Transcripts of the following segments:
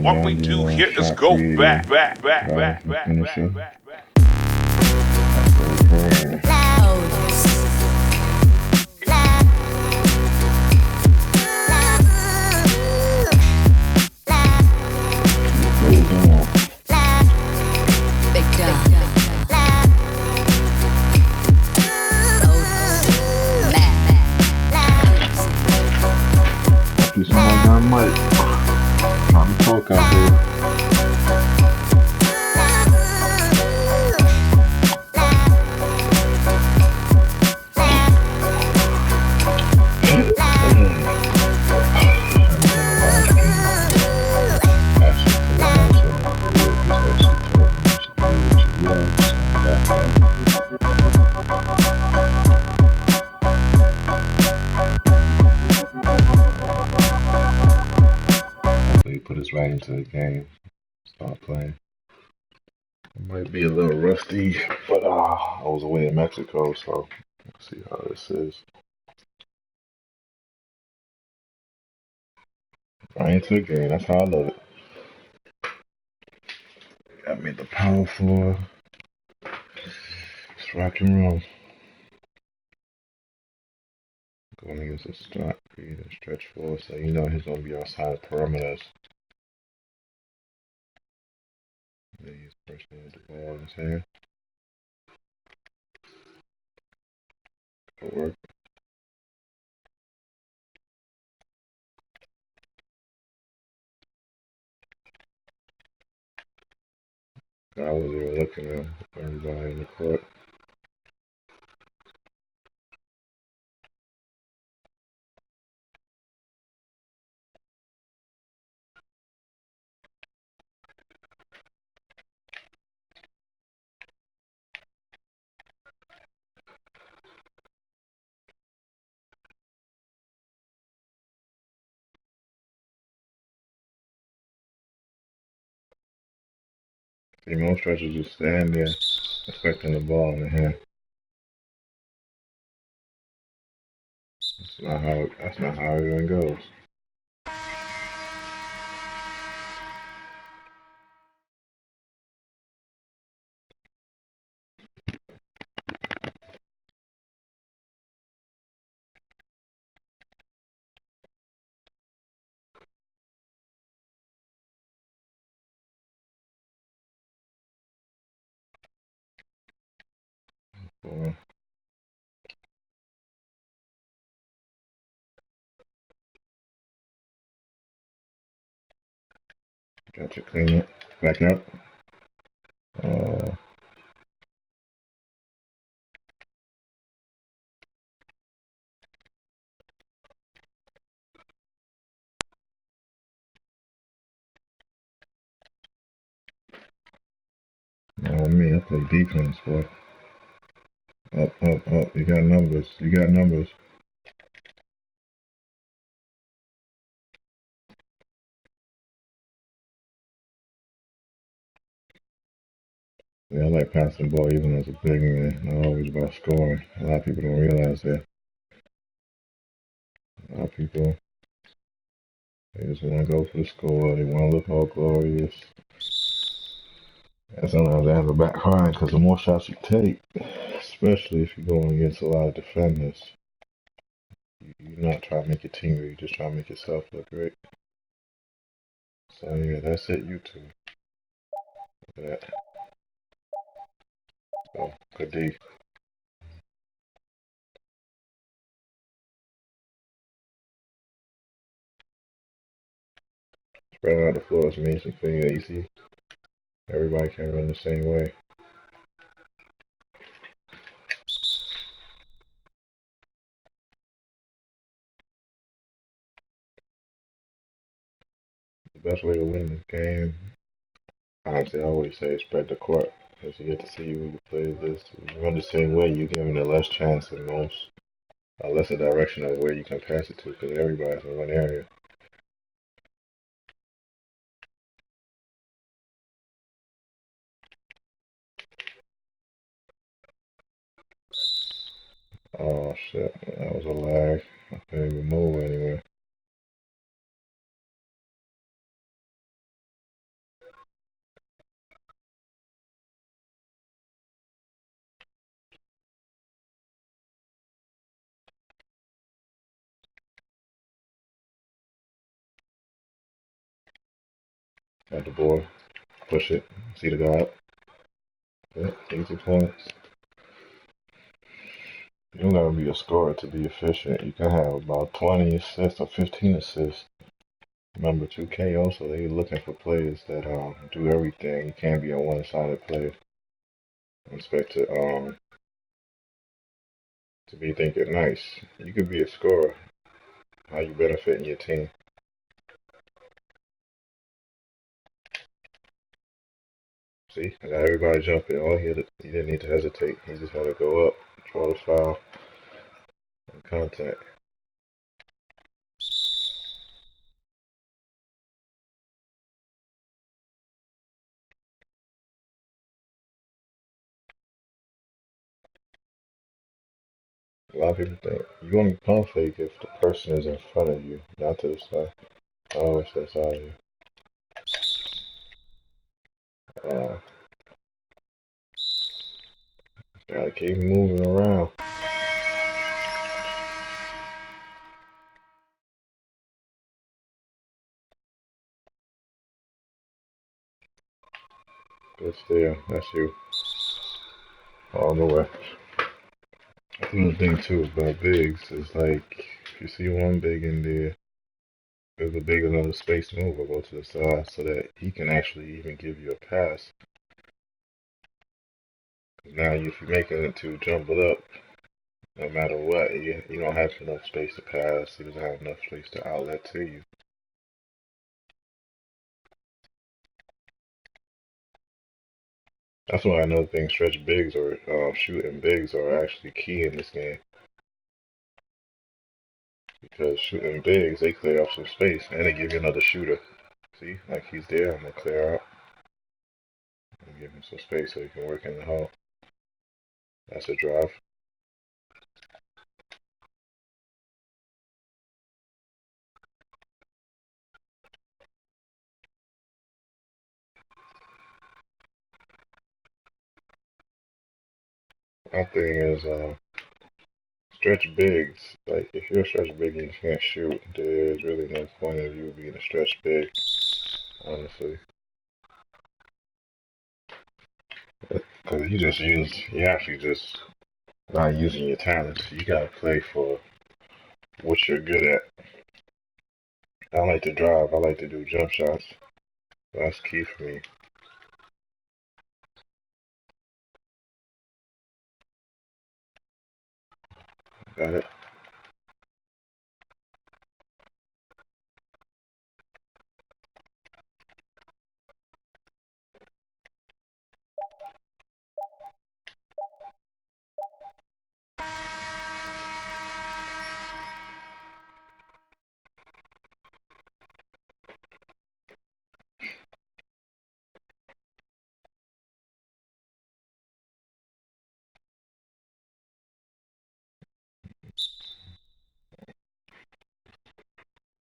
What we do here is go back, back, back, back, back, back, back, back. Trying to talk out here. Put us right into the game. Start playing. It might be a little rusty, but I was away in Mexico, so let's see how this is. Right into the game. That's how I love it. Got me the power floor. Let's rock and roll. Going against a start speed and stretch floor, so you know he's gonna be outside perimeters. He's pushing the ball in his hand. Good work. I wasn't even looking at everybody in the court. See, most stretchers just stand there expecting the ball in the hand. That's not how everything goes. Well, got you clean it. Back up. Oh me, I play defense, boy. Up, up, up. You got numbers. You got numbers. Yeah, I like passing the ball even as a big man. Not always about scoring. A lot of people don't realize that. A lot of people, they just want to go for the score. They want to look all glorious. And sometimes they have a backfire because the more shots you take, especially if you're going against a lot of defenders, you're not trying to make your team great. You're just trying to make yourself look great. So yeah, that's it, YouTube. Look at that. So, good D. Spread out the floor is amazing thing that you see. Everybody can run the same way. The best way to win this game, honestly, I always say spread the court. Because you get to see who you play this. If you run the same way, you're giving a less chance than most. A lesser direction of where you can pass it to because everybody's in one area. Oh shit, that was a lag. I couldn't even move anywhere. Got the ball. Push it. See the guy up. Yeah, easy points. You don't gotta be a scorer to be efficient. You can have about 20 assists or 15 assists. Remember, 2K also, they looking for players that do everything. You can't be a one-sided player. Expect to be thinking nice. You could be a scorer. How you benefiting your team? See, I got everybody jumping. All he didn't need to hesitate. He just had to go up, draw the foul, and contact. A lot of people think you only pump fake if the person is in front of you, not to the side. Always to the side of you. Gotta keep moving around. Good steal. That's you. All the way. I think the thing too about bigs is like if you see one big in there, there's a big another space move or go to the side so that he can actually even give you a pass. Now if you're making it to jumble up, no matter what, you don't have enough space to pass. He doesn't have enough space to outlet to you. That's why another thing, stretch bigs or shooting bigs are actually key in this game. Because shooting bigs, they clear up some space and they give you another shooter. See, like he's there, I'm gonna clear out and give him some space so he can work in the hole. That's a drive. My thing is, stretch bigs. Like, if you're a stretch big and you can't shoot, there's really no point of you being a stretch big, honestly. Because you actually just not using your talents. You gotta play for what you're good at. I like to drive. I like to do jump shots. That's key for me. Got it.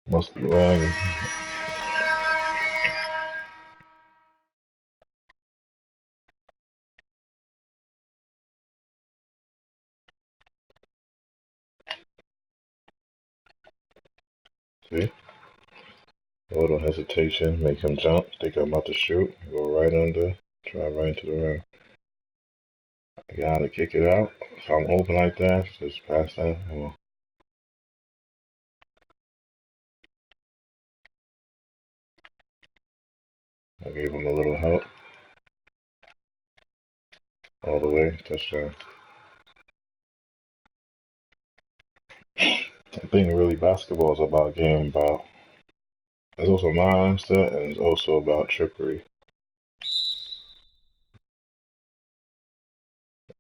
Must be lagging. See? A little hesitation, make him jump, think I'm about to shoot, go right under, try right into the rim. I gotta kick it out. If I'm open like that, just pass that. Well, I gave him a little help. All the way, touchdown. I think really basketball is about game about. It's also mindset and it's also about trickery.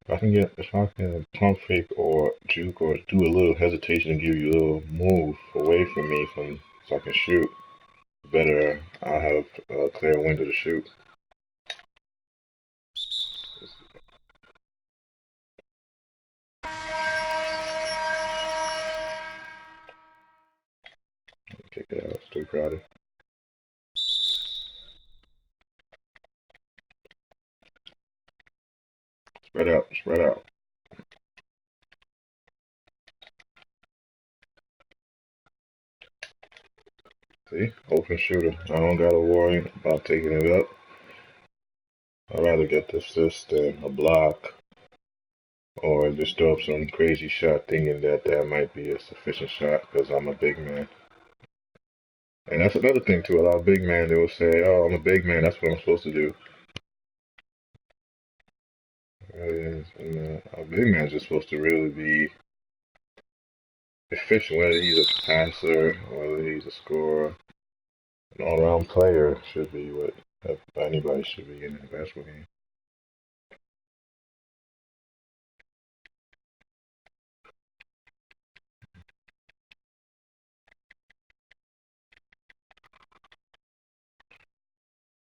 If I can pump fake or juke or do a little hesitation and give you a little move away from me so I can shoot, better I'll have a clear window to shoot. Kick it out, it's too crowded. Spread out, spread out. See, open shooter. I don't gotta worry about taking it up. I'd rather get the assist than a block or just throw up some crazy shot thinking that that might be a sufficient shot because I'm a big man. And that's another thing too. A lot of big men, they will say, "Oh, I'm a big man. That's what I'm supposed to do." A big man's just supposed to really be efficient, whether he's a passer, whether he's a scorer. An all-around player should be what anybody should be in a basketball game.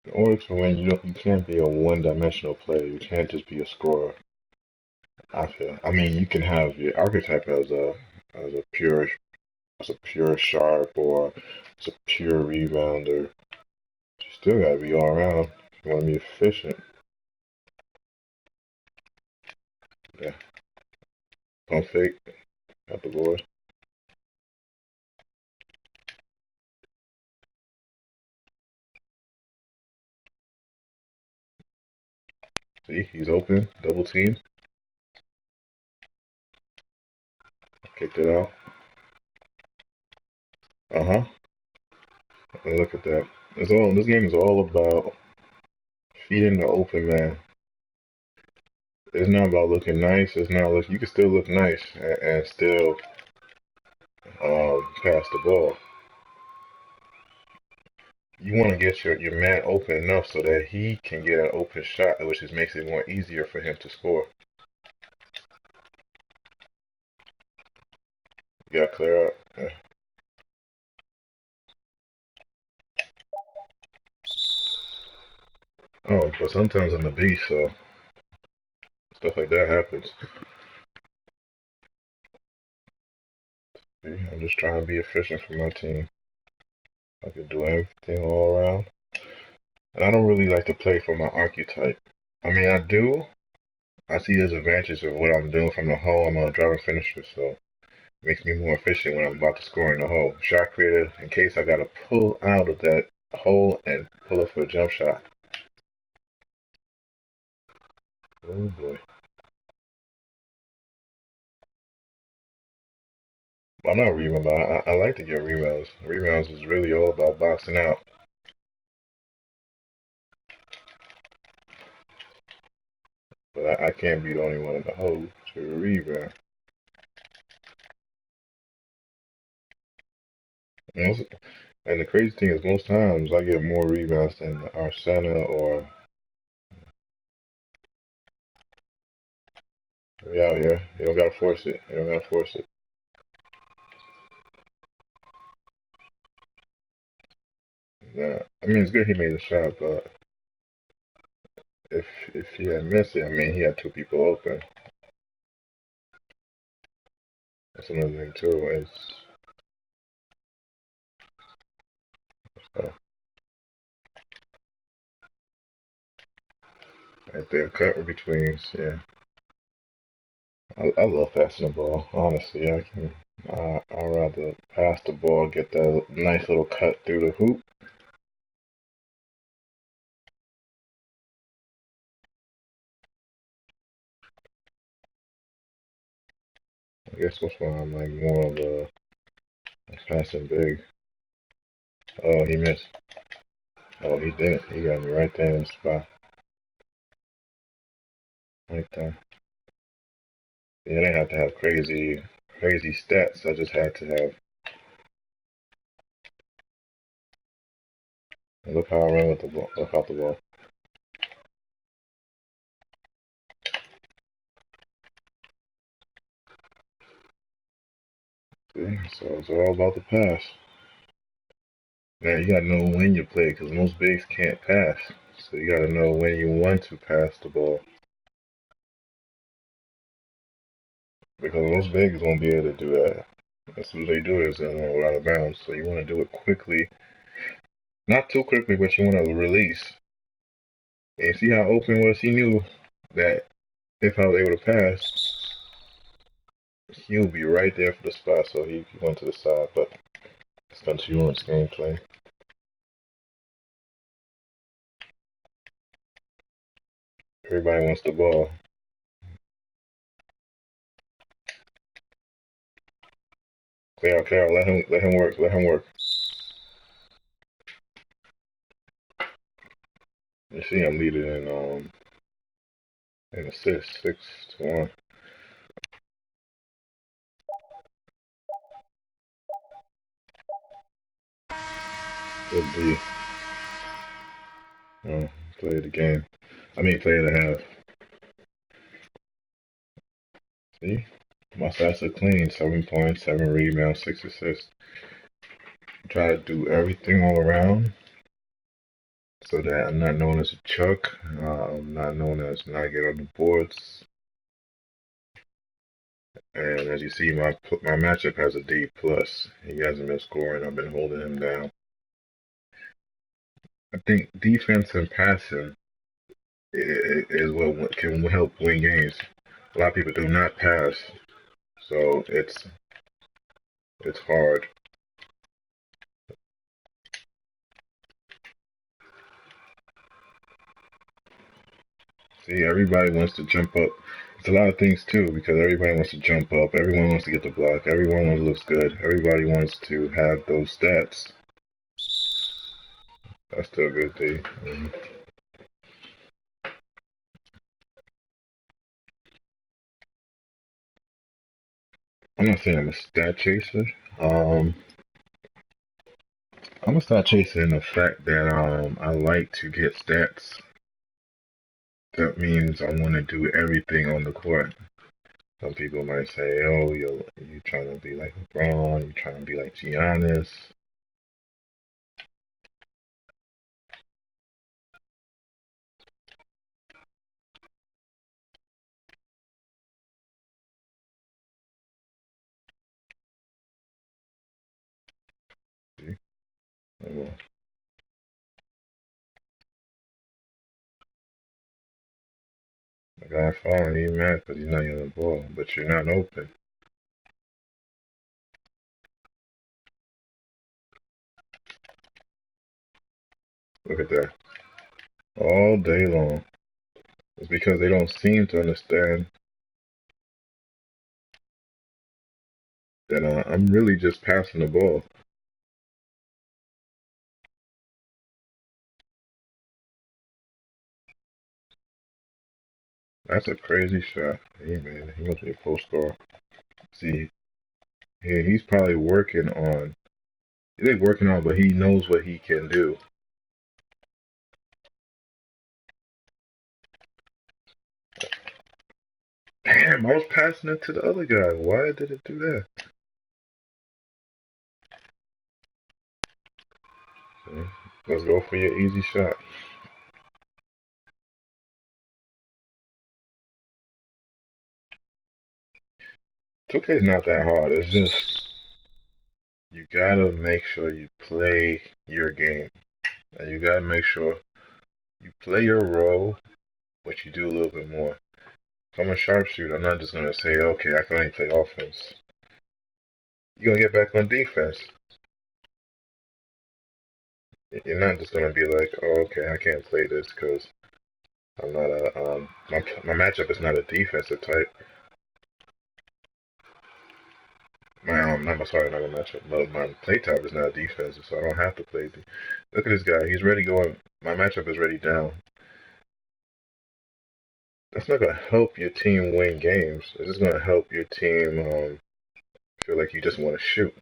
In order to win, you can't be a one-dimensional player. You can't just be a scorer. I feel. I mean, you can have your archetype as a pure sharp or as a pure rebounder. You still gotta be all around. If you want to be efficient. Yeah. Pump fake at the board. See, he's open. Double team. Kicked it out. Uh-huh. And look at that. This game is all about feeding the open man. It's not about looking nice. It's not look. You can still look nice and still pass the ball. You want to get your man open enough so that he can get an open shot, which just makes it more easier for him to score. You got to clear out. Yeah. Oh, but sometimes I'm a beast, so stuff like that happens. See, I'm just trying to be efficient for my team. I can do everything all around. And I don't really like to play for my archetype. I mean, I do. I see there's advantage of what I'm doing from the hole. I'm a driver finisher, so it makes me more efficient when I'm about to score in the hole. Shot creator, in case I gotta pull out of that hole and pull up for a jump shot. Oh boy. I'm not rebounding, but I like to get rebounds. Rebounds is really all about boxing out. But I can't be the only one in the hole to rebound. And the crazy thing is, most times I get more rebounds than our center or we out here. You don't gotta force it. You don't gotta force it. Yeah. I mean, it's good he made the shot, but if he had missed it, I mean, he had two people open. That's another thing too. Uh, right there, cut between. Yeah, I love passing the ball. Honestly, I'd rather pass the ball, get that nice little cut through the hoop. I guess that's why I'm like more of a passing big. Oh, he missed. Oh, he didn't. He got me right there in the spot. Right there. Yeah, I didn't have to have crazy stats. I just had to have. Look how I run with the ball. Look out the ball. See? So it's all about the pass. Now you gotta know when you play because most bigs can't pass. So you gotta know when you want to pass the ball. Because most bigs won't be able to do that. As soon as they do it, it's out of bounds. So you want to do it quickly. Not too quickly, but you want to release. And you see how open was? He knew that if I was able to pass, he would be right there for the spot. So he went to the side. But it's continuous gameplay. Everybody wants the ball. Clear out. Let him work. Let him work. You see, I'm leading in assists, 6-1. Good D. Play the game. I mean, play the half. See, my stats are clean. 7 points, 7 rebounds, 6 assists. Try to do everything all around so that I'm not known as a chuck. I'm not known as not get on the boards. And as you see, my matchup has a D plus. He hasn't been scoring. I've been holding him down. I think defense and passing is what can help win games. A lot of people do not pass, so it's hard. See, everybody wants to jump up. It's a lot of things too, because everybody wants to jump up. Everyone wants to get the block. Everyone looks good. Everybody wants to have those stats. That's still a good thing. I'm not saying I'm a stat chaser. I'm a stat chaser in the fact that I like to get stats. That means I want to do everything on the court. Some people might say, "Oh, you're trying to be like LeBron. You're trying to be like Giannis." See? Well, the guy falling, he's mad because he's not getting the ball, but you're not open. Look at that. All day long. It's because they don't seem to understand that I'm really just passing the ball. That's a crazy shot. Hey, man, he must be a post score. See, yeah, he's probably working on. He ain't working on, but he knows what he can do. Damn, I was passing it to the other guy. Why did it do that? See, let's go for your easy shot. 2K is not that hard. It's just you gotta make sure you play your game, and you gotta make sure you play your role, but you do a little bit more. If I'm a sharpshooter, I'm not just gonna say, okay, I can only play offense. You're gonna get back on defense. You're not just gonna be like, oh, okay, I can't play this because I'm not a my matchup is not a defensive type. Sorry, not a matchup. My play type is not defensive, so I don't have to play. Look at this guy. He's ready going. My matchup is ready down. That's not gonna help your team win games. It's just gonna help your team feel like you just want to shoot.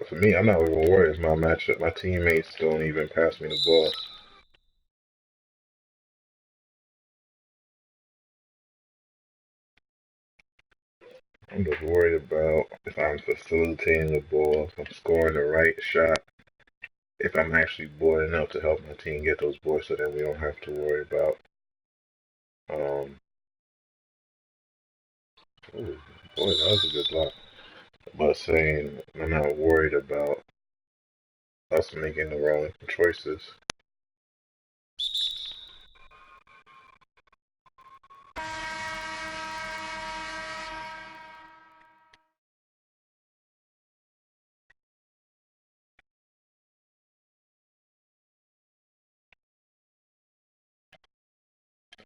For me, I'm not even worried. It's my matchup. My teammates don't even pass me the ball. I'm just worried about if I'm facilitating the ball, if I'm scoring the right shot, if I'm actually boarding up to help my team get those boards so that we don't have to worry about ooh, boy, that was a good block. But saying I'm not worried about us making the wrong choices.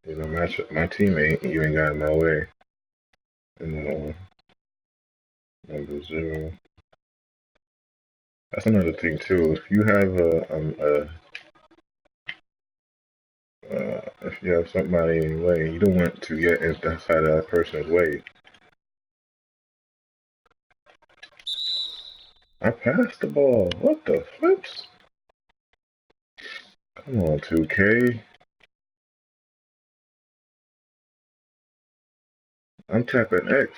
You know, my teammate, you ain't got in my way. And then number 0. That's another thing too. If you have if you have somebody in your way, you don't want to get inside that person's way. I passed the ball. What the flips? Come on, 2K. I'm tapping X.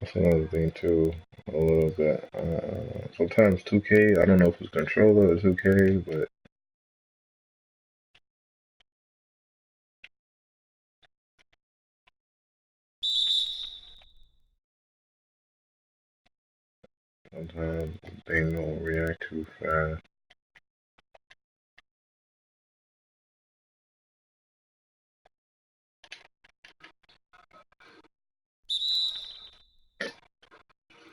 That's another thing too. A little bit. Sometimes 2K. I don't know if it's controller or 2K, but sometimes they don't react too fast.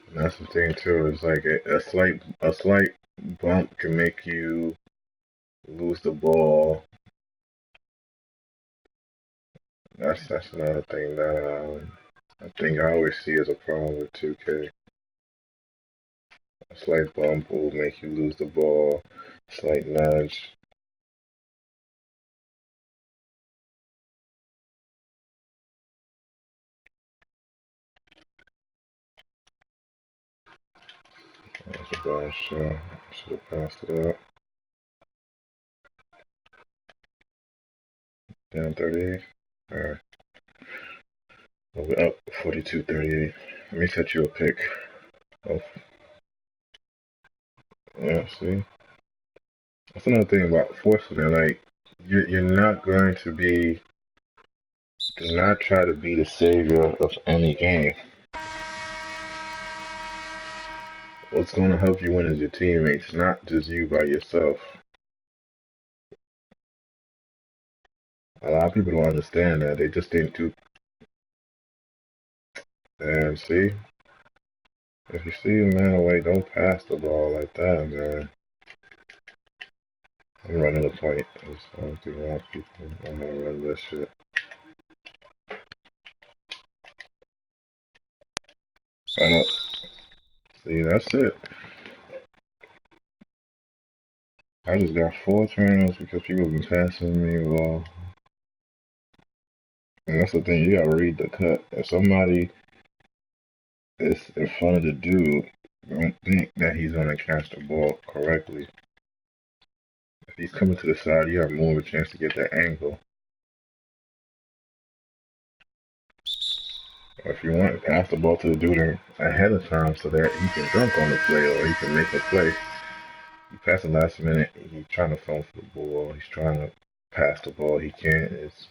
And that's the thing too. It's like a slight bump can make you lose the ball. That's another thing that I think I always see as a problem with 2K. A slight bump will make you lose the ball. Slight nudge. That's a bad shot. Should have passed it out. Down 38. Alright. Well, we're up 42-38. Let me set you a pick. Oh, yeah, see? That's another thing about forcing it. Like, you're not going to be. Do not try to be the savior of any game. What's going to help you win is your teammates, not just you by yourself. A lot of people don't understand that. They just think too. And see? If you see a man away, don't pass the ball like that, man. I'm running the point. I don't think a lot of people. I'm gonna run this shit. Right up. See, that's it. I just got 4 turnovers because people have been passing me the ball. And that's the thing, you gotta read the cut. If somebody is in front of the dude, don't think that he's gonna catch the ball correctly. If he's coming to the side, you have more of a chance to get that angle. Or if you want, pass the ball to the dude ahead of time so that he can dunk on the play or he can make a play. You pass the last minute, he's trying to phone for the ball, he's trying to pass the ball, he can't. It's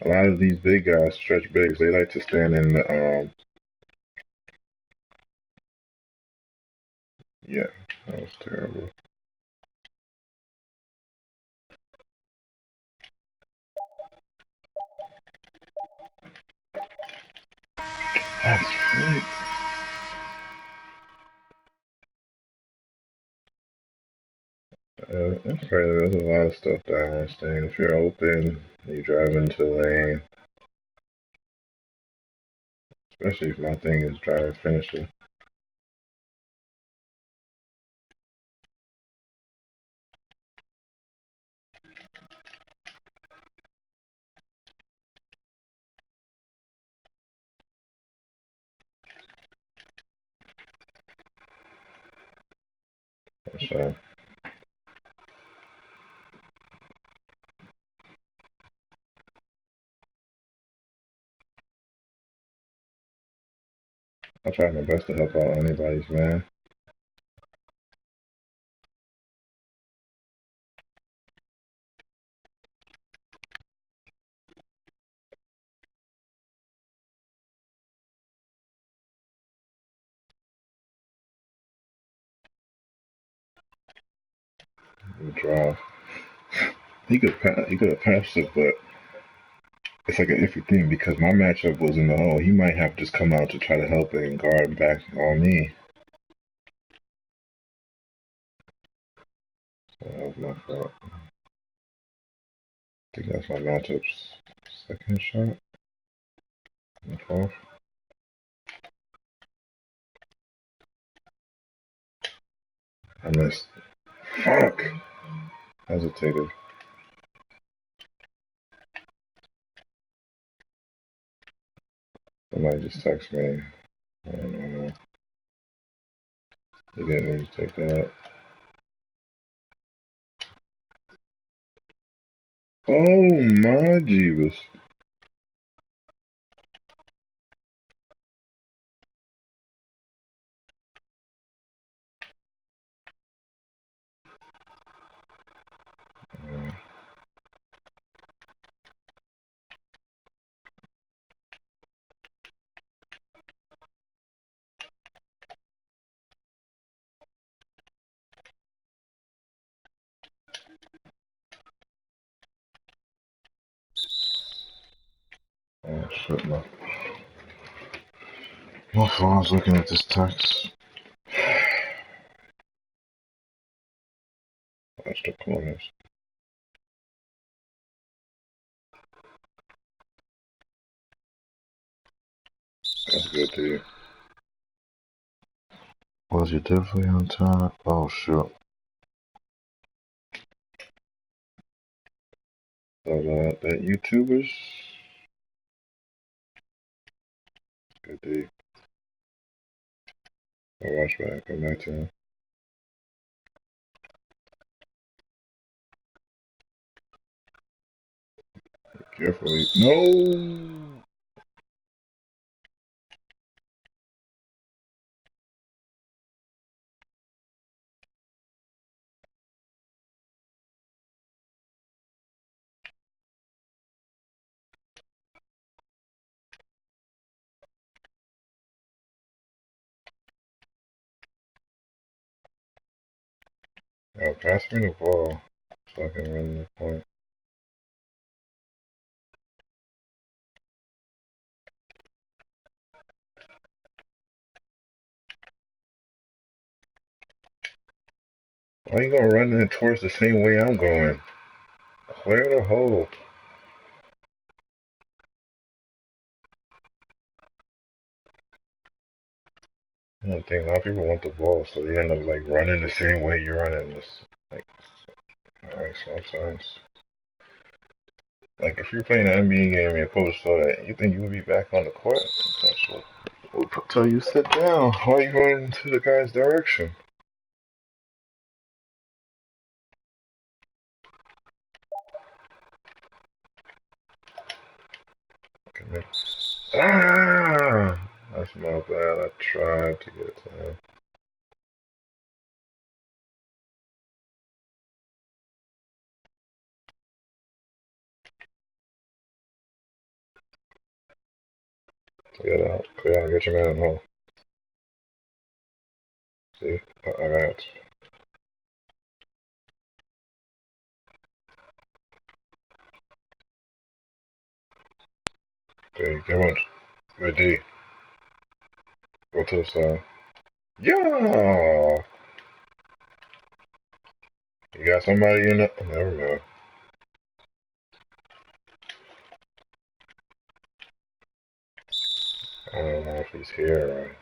a lot of these big guys, stretch bigs, they like to stand in the yeah, that was terrible. That's right. That's right. There's a lot of stuff that I understand. If you're open, you drive into the lane, especially if my thing is drive finisher. So I try my best to help out anybody's man. Drive. He could have passed it, but it's like an iffy thing because my matchup was in the hole. He might have just come out to try to help it and guard back on me. That was my fault. I think that's my matchup's second shot. The fourth. I missed. Fuck! Hesitated. Somebody just text me. I don't know. He didn't need to take that. Oh my Jeebus. Oh shit, my phone's looking at this text. Watch the corners. That's good to you. Was you definitely on time? Oh shit. So that YouTubers? Good to you. I'll watch back, come back to him. Carefully. No! Oh, pass me the ball so I can run the point. Why you gonna run it towards the same way I'm going? Clear the hole. I don't think a lot of people want the ball, so they end up like running the same way you're running. This like, alright, sometimes. Like if you're playing an NBA game and your coach saw that, you think you would be back on the court? We'll tell you sit down. Why are you going to the guy's direction? Ah! That's my bad. I tried to get to him. Clear out. Clear out. Get your man in the hole. See? I got it. Okay, come on. Good D. Go to the side. Yeah! You got somebody in the... Never mind. I don't know if he's here or...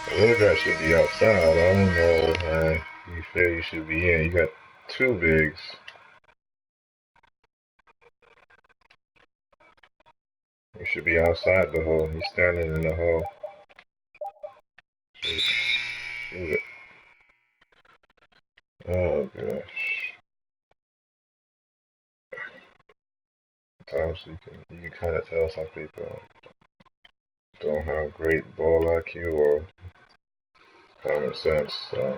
The little guy should be outside. I don't know how you feel you should be in. You got two bigs. You should be outside the hole. He's standing in the hole. Shoot it. Oh gosh. Sometimes you can kind of tell some people don't have great ball IQ or common sense. So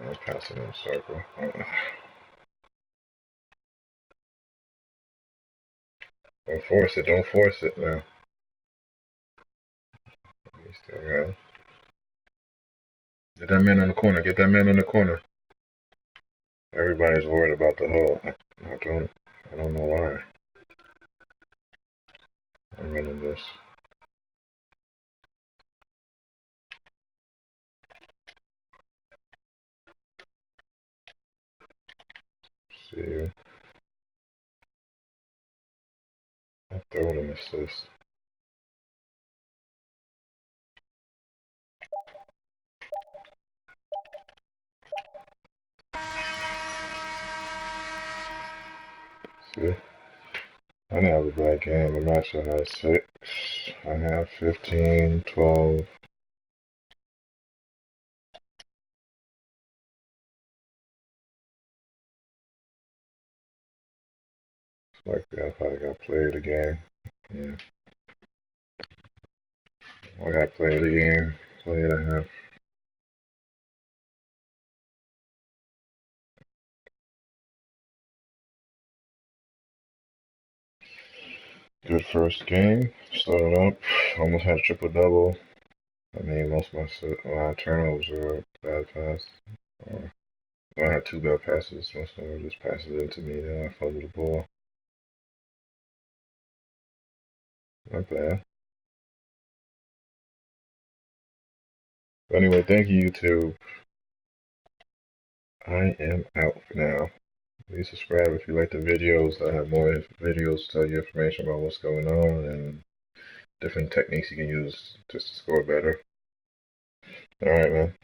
I'm passing in a circle. Don't force it. Don't force it now. You still got it. Get that man on the corner. Get that man on the corner. Everybody's worried about the hole. I don't know why. I'm running this. see. I throwing an assist. See? I didn't have a bad game. The match I had 6. I have 15, 12. Like I probably got played the game. Yeah. I got played the game. Played a half. Good first game. Started up. Almost had a triple double. I mean, most of my turnovers were bad pass. I had 2 bad passes. Most of them were just passes into me. Then I fumbled the ball. Not bad. But anyway, thank you, YouTube. I am out for now. Please subscribe if you like the videos. I have more videos to tell you information about what's going on and different techniques you can use just to score better. Alright, man.